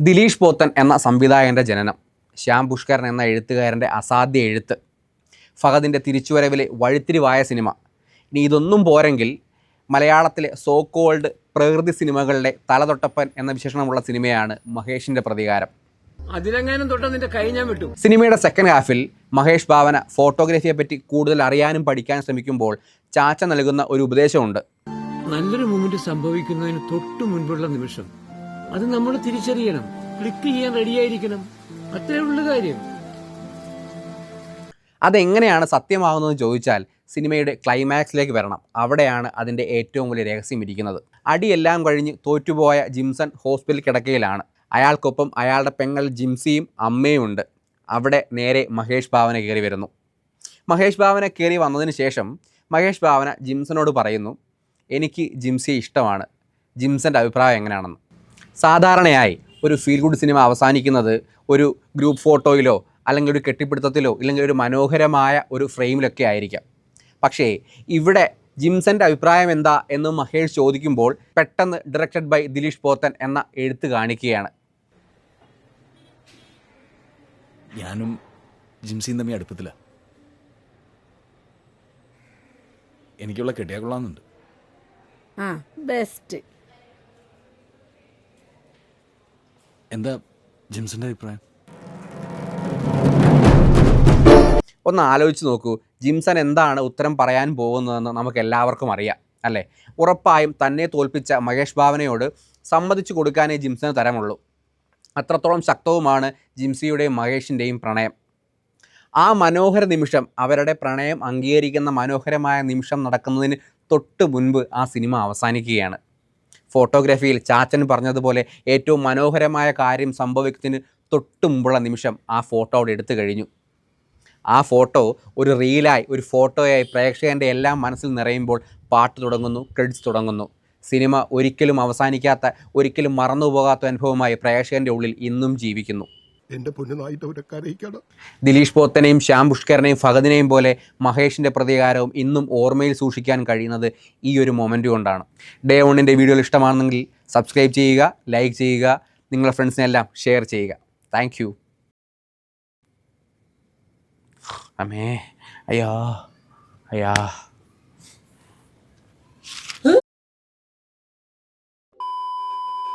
ദിലീഷ് പോത്തൻ എന്ന സംവിധായകൻ്റെ ജനനം, ശ്യാം പുഷ്കരൻ എന്ന എഴുത്തുകാരൻ്റെ അസാധ്യ എഴുത്ത്, ഫഹദിൻ്റെ തിരിച്ചുവരവിലെ വഴിത്തിരിവായ സിനിമ. ഇനി ഇതൊന്നും പോരെങ്കിൽ മലയാളത്തിലെ സോ കോൾഡ് പ്രകൃതി സിനിമകളുടെ തലതൊട്ടപ്പൻ എന്ന വിശേഷണമുള്ള സിനിമയാണ് മഹേഷിൻ്റെ പ്രതികാരം. സിനിമയുടെ സെക്കൻഡ് ഹാഫിൽ മഹേഷ് ഭാവന ഫോട്ടോഗ്രാഫിയെ പറ്റി കൂടുതൽ അറിയാനും പഠിക്കാനും ശ്രമിക്കുമ്പോൾ ചാച്ച നൽകുന്ന ഒരു ഉപദേശമുണ്ട്. നല്ലൊരു മൂമെന്റ് സംഭവിക്കുന്നതിന് തൊട്ടു മുൻപുള്ള നിമിഷം അത് നമ്മൾ തിരിച്ചറിയണം, ക്ലിക്ക് ചെയ്യാൻ റെഡിയായിരിക്കണം. അത്രേ ഉള്ള കാര്യം. അതെങ്ങനെയാണ് സത്യമാകുന്നതെന്ന് ചോദിച്ചാൽ സിനിമയുടെ ക്ലൈമാക്സിലേക്ക് വരണം. അവിടെയാണ് അതിൻ്റെ ഏറ്റവും വലിയ രഹസ്യം ഇരിക്കുന്നത്. അടിയെല്ലാം കഴിഞ്ഞ് തോറ്റുപോയ ജിംസൺ ഹോസ്പിറ്റൽ കിടക്കയിലാണ്. അയാൾക്കൊപ്പം അയാളുടെ പെങ്ങൾ ജിംസിയും അമ്മയും ഉണ്ട്. അവിടെ നേരെ മഹേഷ് ഭാവന കയറി വരുന്നു. മഹേഷ് ഭാവന കയറി വന്നതിന് ശേഷം മഹേഷ് ഭാവന ജിംസനോട് പറയുന്നു, എനിക്ക് ജിംസിയെ ഇഷ്ടമാണ്, ജിംസൻ്റെ അഭിപ്രായം എങ്ങനെയാണെന്ന്. സാധാരണയായി ഒരു ഫീൽ ഗുഡ് സിനിമ അവസാനിക്കുന്നത് ഒരു ഗ്രൂപ്പ് ഫോട്ടോയിലോ അല്ലെങ്കിൽ ഒരു കെട്ടിപ്പിടുത്തത്തിലോ ഇല്ലെങ്കിൽ ഒരു മനോഹരമായ ഒരു ഫ്രെയിമിലൊക്കെ ആയിരിക്കാം. പക്ഷേ ഇവിടെ ജിംസൻ്റെ അഭിപ്രായം എന്താ എന്ന് മഹേഷ് ചോദിക്കുമ്പോൾ പെട്ടെന്ന് ഡയറക്റ്റഡ് ബൈ ദിലീഷ് പോത്തൻ എന്ന എഴുത്ത് കാണിക്കുകയാണ്. ഞാനും ജിംസിയും തമ്മിൽ അടുപ്പത്തില്ല. എനിക്കുള്ള കെട്ടിയാ കൊള്ളാമെന്നുണ്ട്. ബെസ്റ്റ്. എന്താ ജിംസിൻ്റെ അഭിപ്രായം? ഒന്ന് ആലോചിച്ച് നോക്കൂ, ജിംസൺ എന്താണ് ഉത്തരം പറയാൻ പോകുന്നതെന്ന് നമുക്ക് എല്ലാവർക്കും അറിയാം അല്ലേ? ഉറപ്പായും തന്നെ തോൽപ്പിച്ച മഹേഷ് ഭാവനയോട് സമ്മതിച്ചു കൊടുക്കാനേ ജിംസന് തരമുള്ളൂ. അത്രത്തോളം ശക്തവുമാണ് ജിംസിയുടെയും മഹേഷിൻ്റെയും പ്രണയം. ആ മനോഹര നിമിഷം, അവരുടെ പ്രണയം അംഗീകരിക്കുന്ന മനോഹരമായ നിമിഷം നടക്കുന്നതിന് തൊട്ട് മുൻപ് ആ സിനിമ അവസാനിക്കുകയാണ്. ഫോട്ടോഗ്രാഫിയിൽ ചാച്ചൻ പറഞ്ഞതുപോലെ ഏറ്റവും മനോഹരമായ കാര്യം സംഭവിക്കുന്നതിന് തൊട്ട് മുമ്പുള്ള നിമിഷം ആ ഫോട്ടോ അവിടെ എടുത്തു കഴിഞ്ഞു. ആ ഫോട്ടോ ഒരു റീലായി, ഒരു ഫോട്ടോയായി പ്രേക്ഷകൻ്റെ എല്ലാം മനസ്സിൽ നിറയുമ്പോൾ പാട്ട് തുടങ്ങുന്നു, ക്രെഡിറ്റ്സ് തുടങ്ങുന്നു. സിനിമ ഒരിക്കലും അവസാനിക്കാത്ത, ഒരിക്കലും മറന്നുപോകാത്ത അനുഭവമായി പ്രേക്ഷകൻ്റെ ഉള്ളിൽ ഇന്നും ജീവിക്കുന്നു. ദിലീഷ് പോത്തനെയും ശ്യാം പുഷ്കരനെയും ഫഹദിനെയും പോലെ മഹേഷിൻ്റെ പ്രതികാരവും ഇന്നും ഓർമ്മയിൽ സൂക്ഷിക്കാൻ കഴിയുന്നത് ഈ ഒരു മൊമെൻ്റ് കൊണ്ടാണ്. ഡേ വണ്ണിൻ്റെ വീഡിയോകൾ ഇഷ്ടമാണെന്നെങ്കിൽ സബ്സ്ക്രൈബ് ചെയ്യുക, ലൈക്ക് ചെയ്യുക, നിങ്ങളുടെ ഫ്രണ്ട്സിനെല്ലാം ഷെയർ ചെയ്യുക. Thank you. അമ്മേ, അയ്യാ.